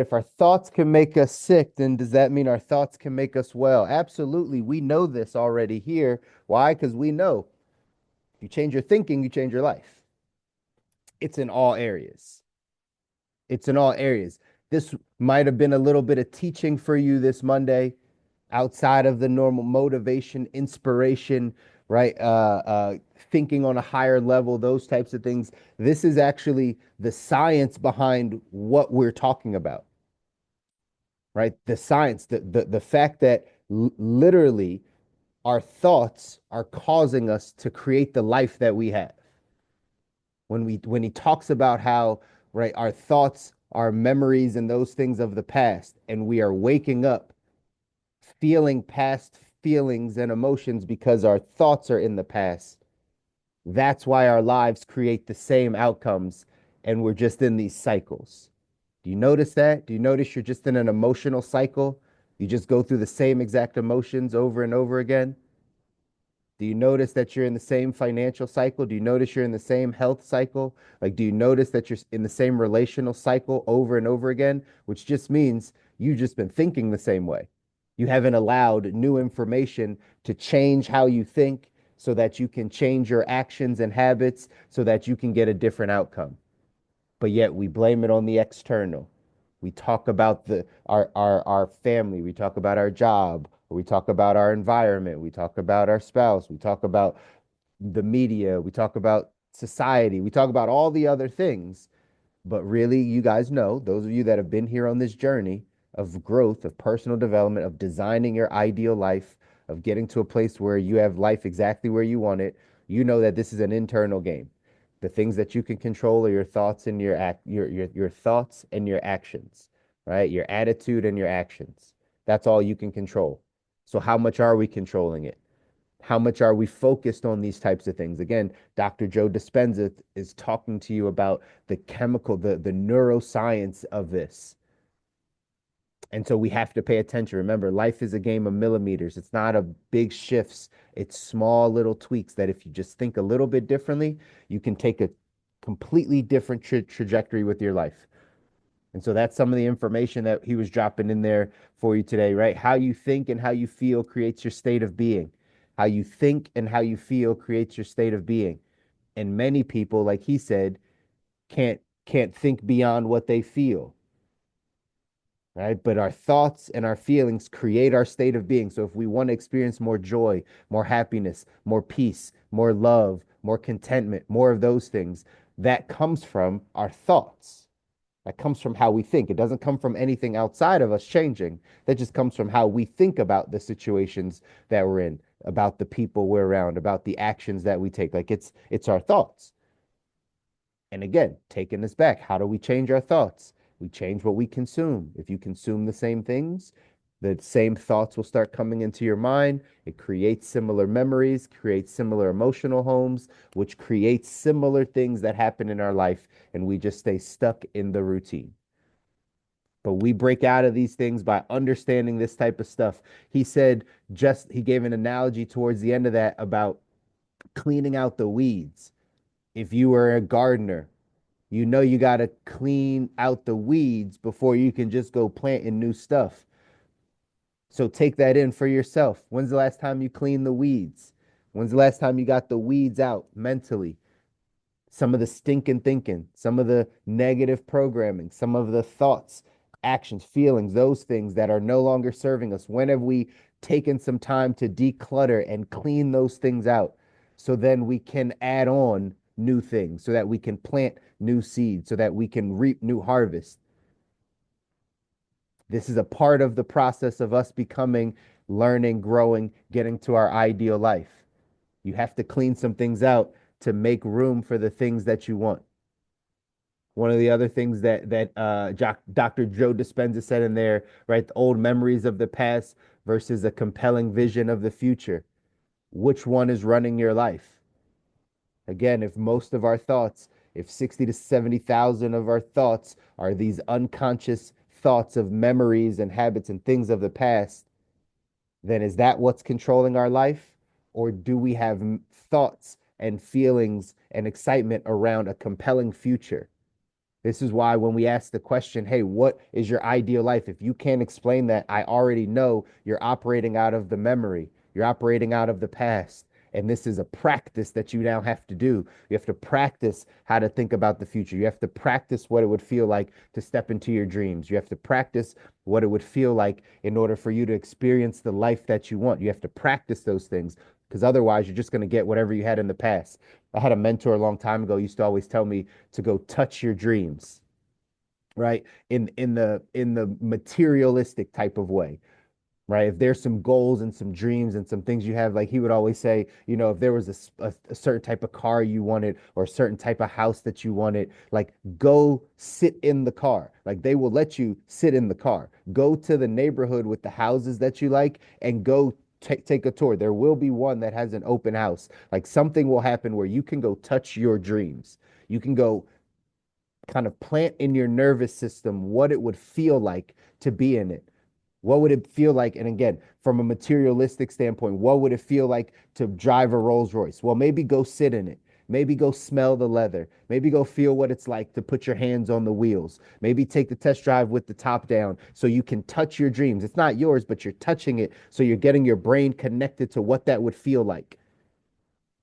if our thoughts can make us sick, then does that mean our thoughts can make us well? Absolutely. We know this already here. Why? Because we know if you change your thinking, you change your life. It's in all areas. It's in all areas. This might have been a little bit of teaching for you this Monday outside of the normal motivation, inspiration, right? Thinking on a higher level, those types of things. This is actually the science behind what we're talking about, right? The science, the fact that literally our thoughts are causing us to create the life that we have. When he talks about how, right, our thoughts are memories and those things of the past, and we are waking up feeling past feelings and emotions because our thoughts are in the past. That's why our lives create the same outcomes and we're just in these cycles. Do you notice that? Do you notice you're just in an emotional cycle? You just go through the same exact emotions over and over again? Do you notice that you're in the same financial cycle? Do you notice you're in the same health cycle? Like, do you notice that you're in the same relational cycle over and over again? Which just means you've just been thinking the same way. You haven't allowed new information to change how you think so that you can change your actions and habits so that you can get a different outcome. But yet we blame it on the external. We talk about our family, we talk about our job, we talk about our environment, we talk about our spouse, we talk about the media, we talk about society, we talk about all the other things. But really, you guys know, those of you that have been here on this journey of growth, of personal development, of designing your ideal life, of getting to a place where you have life exactly where you want it, you know that this is an internal game. The things that you can control are your thoughts and your thoughts and your actions, right? Your attitude and your actions. That's all you can control. So how much are we controlling it? How much are we focused on these types of things? Again, Dr. Joe Dispenza is talking to you about the chemical, the neuroscience of this. And so we have to pay attention. Remember, life is a game of millimeters. It's not a big shifts. It's small little tweaks that if you just think a little bit differently, you can take a completely different trajectory with your life. And so that's some of the information that he was dropping in there for you today, right? How you think and how you feel creates your state of being. How you think and how you feel creates your state of being. And many people, like he said, can't think beyond what they feel, right? But our thoughts and our feelings create our state of being. So if we want to experience more joy, more happiness, more peace, more love, more contentment, more of those things, that comes from our thoughts. That comes from how we think. It doesn't come from anything outside of us changing. That just comes from how we think about the situations that we're in, about the people we're around, about the actions that we take. Like it's our thoughts. And again, taking this back, how do we change our thoughts? We change what we consume. If you consume the same things, the same thoughts will start coming into your mind. It creates similar memories, creates similar emotional homes, which creates similar things that happen in our life, and we just stay stuck in the routine. But we break out of these things by understanding this type of stuff. He said, he gave an analogy towards the end of that about cleaning out the weeds. If you were a gardener, you know you got to clean out the weeds before you can just go planting new stuff. So take that in for yourself. When's the last time you cleaned the weeds? When's the last time you got the weeds out mentally? Some of the stinking thinking, some of the negative programming, some of the thoughts, actions, feelings, those things that are no longer serving us. When have we taken some time to declutter and clean those things out so then we can add on new things, so that we can plant new seeds, so that we can reap new harvest? This is a part of the process of us becoming, learning, growing, getting to our ideal life. You have to clean some things out to make room for the things that you want. One of the other things that Dr. Joe Dispenza said in there, right? The old memories of the past versus a compelling vision of the future. Which one is running your life? Again, if most of our thoughts, if 60 to 70,000 of our thoughts are these unconscious thoughts of memories and habits and things of the past, then is that what's controlling our life? Or do we have thoughts and feelings and excitement around a compelling future? This is why when we ask the question, hey, what is your ideal life? If you can't explain that, I already know you're operating out of the memory, you're operating out of the past. And this is a practice that you now have to do. You have to practice how to think about the future. You have to practice what it would feel like to step into your dreams. You have to practice what it would feel like in order for you to experience the life that you want. You have to practice those things because otherwise you're just going to get whatever you had in the past. I had a mentor a long time ago used to always tell me to go touch your dreams, right? In the materialistic type of way, right? If there's some goals and some dreams and some things you have, like he would always say, if there was a certain type of car you wanted or a certain type of house that you wanted, like go sit in the car. Like they will let you sit in the car. Go to the neighborhood with the houses that you like and go take a tour. There will be one that has an open house. Like something will happen where you can go touch your dreams. You can go kind of plant in your nervous system what it would feel like to be in it. What would it feel like? And again, from a materialistic standpoint, what would it feel like to drive a Rolls Royce? Well, maybe go sit in it. Maybe go smell the leather. Maybe go feel what it's like to put your hands on the wheels. Maybe take the test drive with the top down so you can touch your dreams. It's not yours, but you're touching it. So you're getting your brain connected to what that would feel like.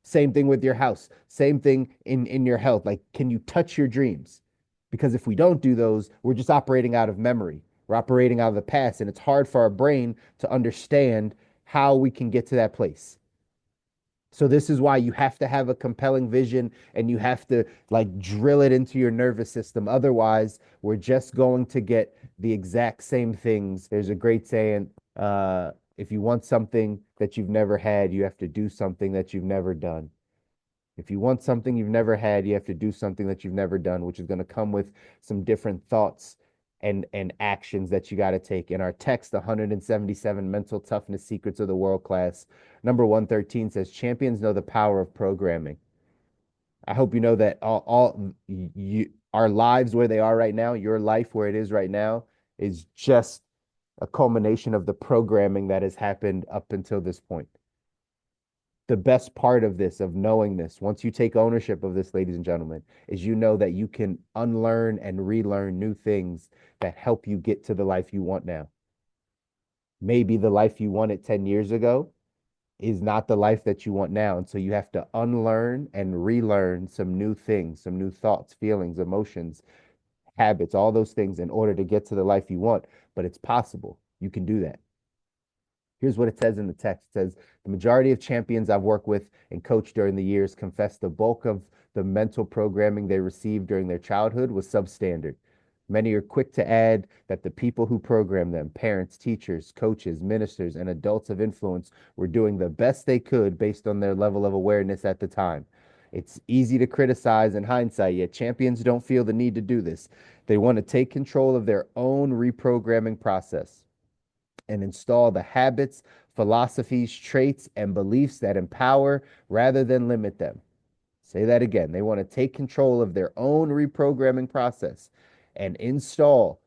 Same thing with your house. Same thing in your health. Like, can you touch your dreams? Because if we don't do those, we're just operating out of memory. We're operating out of the past, and it's hard for our brain to understand how we can get to that place. So this is why you have to have a compelling vision and you have to like drill it into your nervous system. Otherwise, we're just going to get the exact same things. There's a great saying, if you want something that you've never had, you have to do something that you've never done. If you want something you've never had, you have to do something that you've never done, which is going to come with some different thoughts and actions that you got to take. In our text, 177 mental toughness secrets of the world class, number 113 says champions know the power of programming. I hope you know that our lives where they are right now, your life where it is right now, is just a culmination of the programming that has happened up until this point. The best part of this, of knowing this, once you take ownership of this, ladies and gentlemen, is you know that you can unlearn and relearn new things that help you get to the life you want now. Maybe the life you wanted 10 years ago is not the life that you want now. And so you have to unlearn and relearn some new things, some new thoughts, feelings, emotions, habits, all those things in order to get to the life you want. But it's possible. You can do that. Here's what it says in the text. It says, the majority of champions I've worked with and coached during the years confess the bulk of the mental programming they received during their childhood was substandard. Many are quick to add that the people who programmed them, parents, teachers, coaches, ministers, and adults of influence, were doing the best they could based on their level of awareness at the time. It's easy to criticize in hindsight, yet champions don't feel the need to do this. They want to take control of their own reprogramming process and install the habits, philosophies, traits, and beliefs that empower rather than limit them. Say that again. They want to take control of their own reprogramming process and install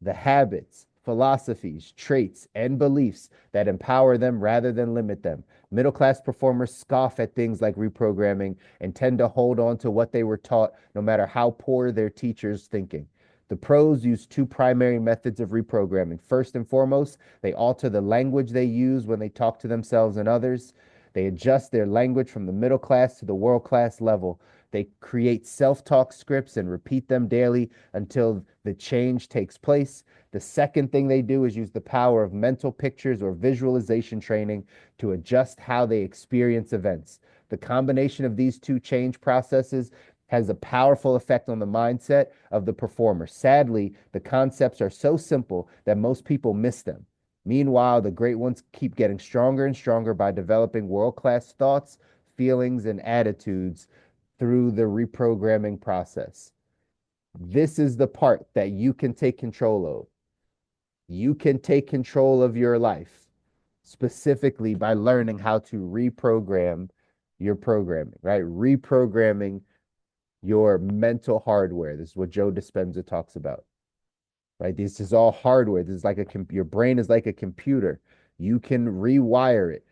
the habits, philosophies, traits, and beliefs that empower them rather than limit them. Middle class performers scoff at things like reprogramming and tend to hold on to what they were taught, no matter how poor their teacher's thinking. The pros use two primary methods of reprogramming. First and foremost, they alter the language they use when they talk to themselves and others. They adjust their language from the middle class to the world class level. They create self talk scripts and repeat them daily until the change takes place. The second thing they do is use the power of mental pictures or visualization training to adjust how they experience events. The combination of these two change processes has a powerful effect on the mindset of the performer. Sadly, the concepts are so simple that most people miss them. Meanwhile, the great ones keep getting stronger and stronger by developing world-class thoughts, feelings, and attitudes through the reprogramming process. This is the part that you can take control of. You can take control of your life specifically by learning how to reprogram your programming, right? Reprogramming your mental hardware. This is what Joe Dispenza talks about, right? This is all hardware. This is like your brain is like a computer. You can rewire it.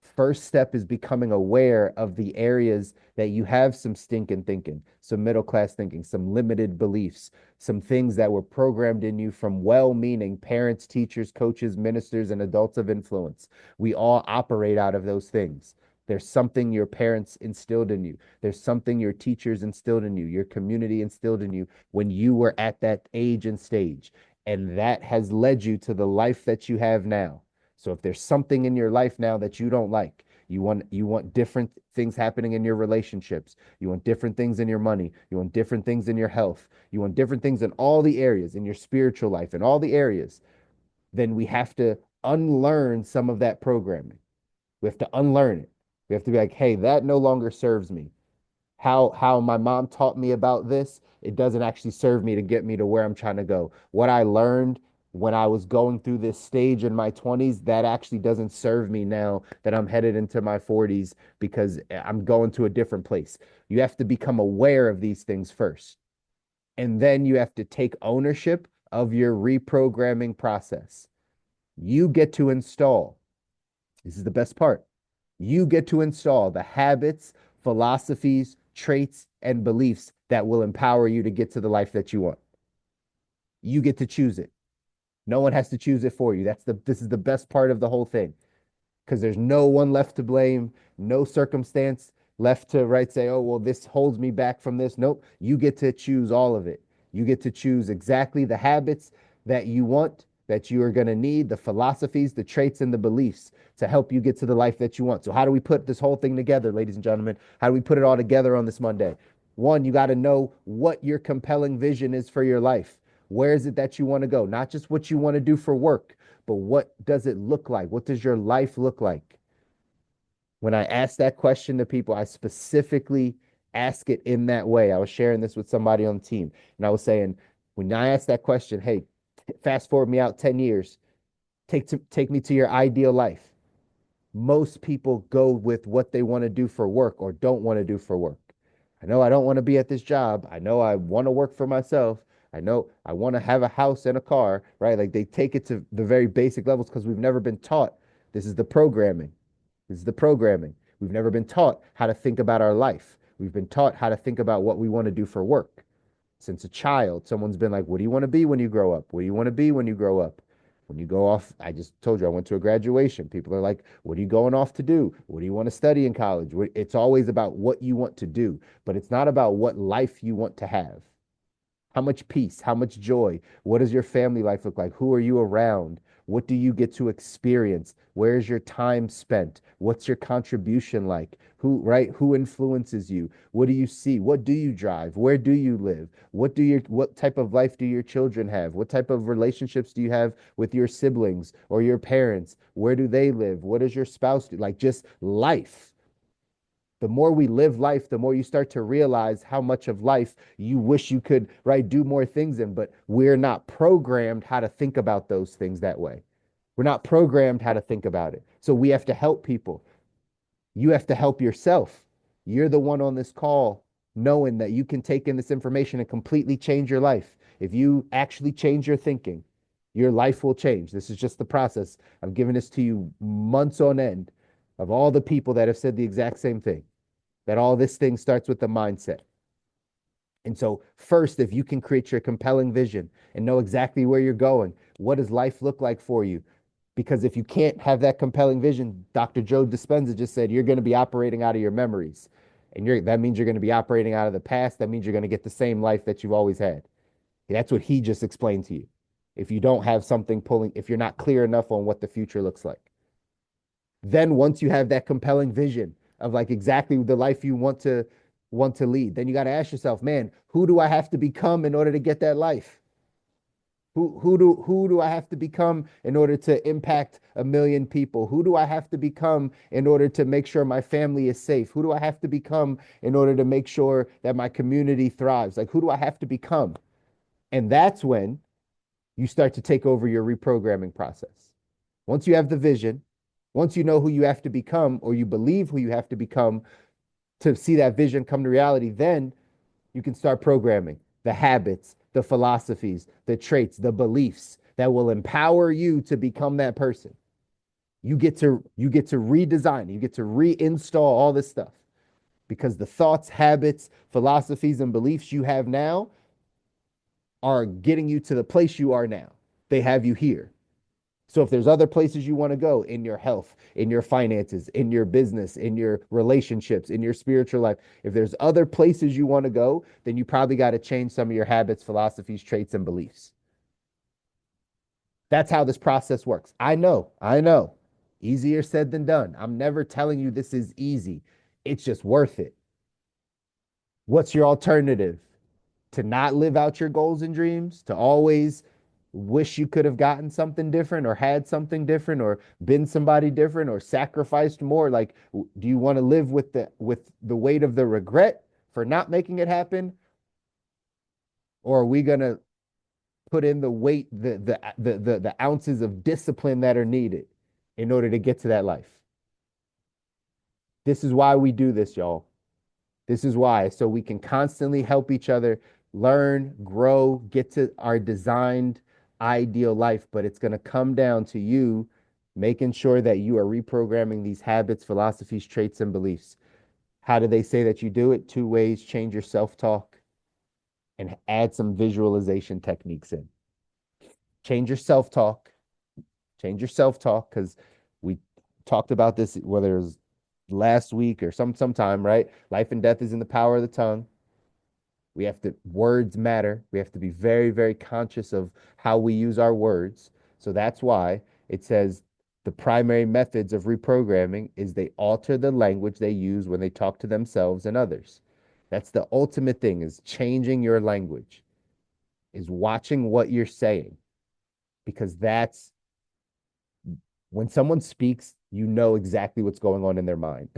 First step is becoming aware of the areas that you have some stinking thinking, some middle class thinking, some limited beliefs, some things that were programmed in you from well meaning parents, teachers, coaches, ministers, and adults of influence. We all operate out of those things. There's something your parents instilled in you. There's something your teachers instilled in you, your community instilled in you when you were at that age and stage. And that has led you to the life that you have now. So if there's something in your life now that you don't like, you want different things happening in your relationships, you want different things in your money, you want different things in your health, you want different things in all the areas in your spiritual life, in all the areas, then we have to unlearn some of that programming. We have to unlearn it. We have to be like, hey, that no longer serves me. How my mom taught me about this, it doesn't actually serve me to get me to where I'm trying to go. What I learned when I was going through this stage in my 20s, that actually doesn't serve me now that I'm headed into my 40s because I'm going to a different place. You have to become aware of these things first. And then you have to take ownership of your reprogramming process. You get to install, this is the best part. You get to install the habits, philosophies, traits, and beliefs that will empower you to get to the life that you want. You get to choose it. No one has to choose it for you. This is the best part of the whole thing because there's no one left to blame, no circumstance left to say, oh, well, this holds me back from this. Nope. You get to choose all of it. You get to choose exactly the habits that you want, that you are going to need, the philosophies, the traits, and the beliefs to help you get to the life that you want. So, how do we put this whole thing together, ladies and gentlemen? How do we put it all together on this Monday? One, you got to know what your compelling vision is for your life. Where is it that you want to go? Not just what you want to do for work, but what does it look like? What does your life look like? When I ask that question to people, I specifically ask it in that way. I was sharing this with somebody on the team, and I was saying, when I ask that question, hey, fast forward me out 10 years, take me to your ideal life. Most people go with what they want to do for work or don't want to do for work. I know I don't want to be at this job. I know I want to work for myself. I know I want to have a house and a car, right? Like they take it to the very basic levels because we've never been taught. This is the programming. This is the programming. We've never been taught how to think about our life. We've been taught how to think about what we want to do for work. Since a child, someone's been like, what do you want to be when you grow up? What do you want to be when you grow up? When you go off, I just told you I went to a graduation. People are like, what are you going off to do? What do you want to study in college? It's always about what you want to do, but it's not about what life you want to have. How much peace? How much joy? What does your family life look like? Who are you around? What do you get to experience? Where's your time spent? What's your contribution like? Who influences you? What do you see? What do you drive? Where do you live? What type of life do your children have? What type of relationships do you have with your siblings or your parents? Where do they live? What does your spouse do? Like just life. The more we live life, the more you start to realize how much of life you wish you could, do more things in, but we're not programmed how to think about those things that way. We're not programmed how to think about it. So we have to help people. You have to help yourself. You're the one on this call knowing that you can take in this information and completely change your life. If you actually change your thinking, your life will change. This is just the process. I've given this to you months on end of all the people that have said the exact same thing, that all this thing starts with the mindset. And so, first, if you can create your compelling vision and know exactly where you're going, what does life look like for you? Because if you can't have that compelling vision, Dr. Joe Dispenza just said you're going to be operating out of your memories. And that means you're going to be operating out of the past. That means you're going to get the same life that you've always had. That's what he just explained to you. If you don't have something pulling, if you're not clear enough on what the future looks like. Then once you have that compelling vision of like exactly the life you want to lead, then you got to ask yourself, man, who do I have to become in order to get that life? Who do I have to become in order to impact 1 million people? Who do I have to become in order to make sure my family is safe? Who do I have to become in order to make sure that my community thrives? Like, who do I have to become? And that's when you start to take over your reprogramming process. Once you have the vision, once you know who you have to become, or you believe who you have to become to see that vision come to reality, then you can start programming the habits, the philosophies, the traits, the beliefs that will empower you to become that person. You get to redesign, you get to reinstall all this stuff because the thoughts, habits, philosophies, and beliefs you have now are getting you to the place you are now. They have you here. So if there's other places you want to go in your health, in your finances, in your business, in your relationships, in your spiritual life, if there's other places you want to go, then you probably got to change some of your habits, philosophies, traits, and beliefs. That's how this process works. I know, I know. Easier said than done. I'm never telling you this is easy. It's just worth it. What's your alternative? To not live out your goals and dreams, to always wish you could have gotten something different or had something different or been somebody different or sacrificed more? Like, do you want to live with the weight of the regret for not making it happen? Or are we gonna put in the weight, the ounces of discipline that are needed in order to get to that life? This is why we do this, y'all. This is why, so we can constantly help each other learn, grow, get to our designed ideal life. But it's going to come down to you making sure that you are reprogramming these habits, philosophies, traits, and beliefs. How do they say that you do it? Two ways: change your self talk and add some visualization techniques in. Change your self talk, change your self talk, because we talked about this, whether it was last week or sometime, right? Life and death is in the power of the tongue. We have to, words matter. We have to be very, very conscious of how we use our words. So that's why it says the primary methods of reprogramming is they alter the language they use when they talk to themselves and others. That's the ultimate thing, is changing your language, is watching what you're saying, because that's when someone speaks, you know exactly what's going on in their mind,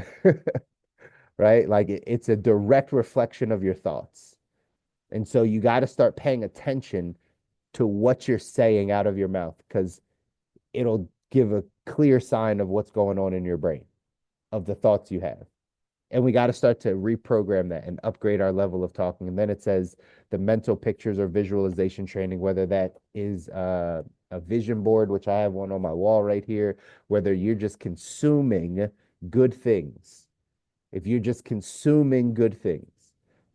right? Like it's a direct reflection of your thoughts. And so you got to start paying attention to what you're saying out of your mouth, because it'll give a clear sign of what's going on in your brain, of the thoughts you have. And we got to start to reprogram that and upgrade our level of talking. And then it says the mental pictures or visualization training, whether that is a vision board, which I have one on my wall right here, whether you're just consuming good things. If you're just consuming good things.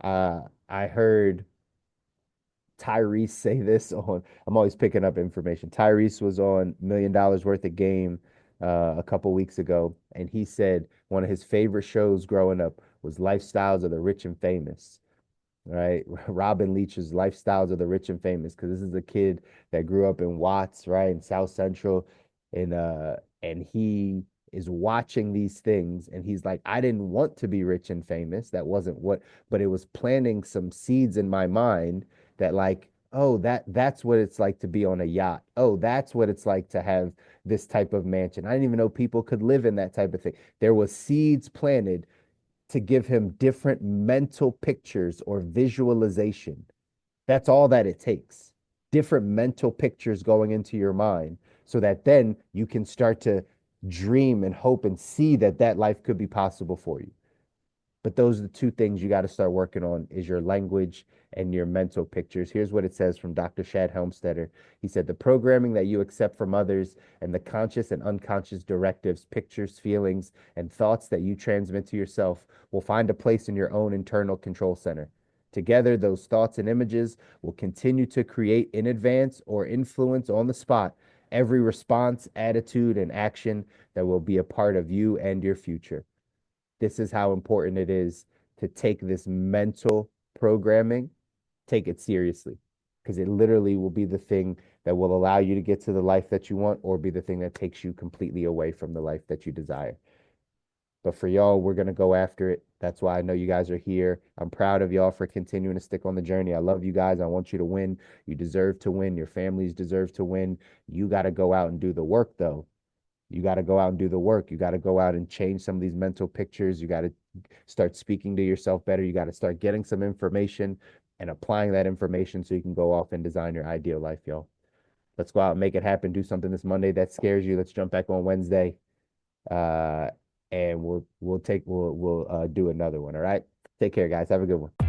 I heard Tyrese say this on, I'm always picking up information. Tyrese was on $1 million worth of game a couple weeks ago, and he said one of his favorite shows growing up was Lifestyles of the Rich and Famous, right? Robin Leach's Lifestyles of the Rich and Famous, because this is a kid that grew up in Watts, right, in South Central, and he is watching these things, and he's like, I didn't want to be rich and famous. That wasn't what, but it was planting some seeds in my mind that, like, oh, that's what it's like to be on a yacht. Oh, that's what it's like to have this type of mansion. I didn't even know people could live in that type of thing. There was seeds planted to give him different mental pictures or visualization. That's all that it takes. Different mental pictures going into your mind so that then you can start to dream and hope and see that that life could be possible for you. But those are the two things you got to start working on, is your language and your mental pictures. Here's what it says from Dr. Shad Helmstetter. He said, the programming that you accept from others and the conscious and unconscious directives, pictures, feelings, and thoughts that you transmit to yourself will find a place in your own internal control center. Together, those thoughts and images will continue to create in advance or influence on the spot every response, attitude, and action that will be a part of you and your future. This is how important it is to take this mental programming, take it seriously, because it literally will be the thing that will allow you to get to the life that you want, or be the thing that takes you completely away from the life that you desire. But for y'all, we're going to go after it. That's why I know you guys are here. I'm proud of y'all for continuing to stick on the journey. I love you guys. I want you to win. You deserve to win. Your families deserve to win. You got to go out and do the work, though. You got to go out and do the work. You got to go out and change some of these mental pictures. You got to start speaking to yourself better. You got to start getting some information and applying that information so you can go off and design your ideal life, y'all. Let's go out and make it happen. Do something this Monday that scares you. Let's jump back on Wednesday. Uh, and we'll do another one. All right. Take care, guys. Have a good one.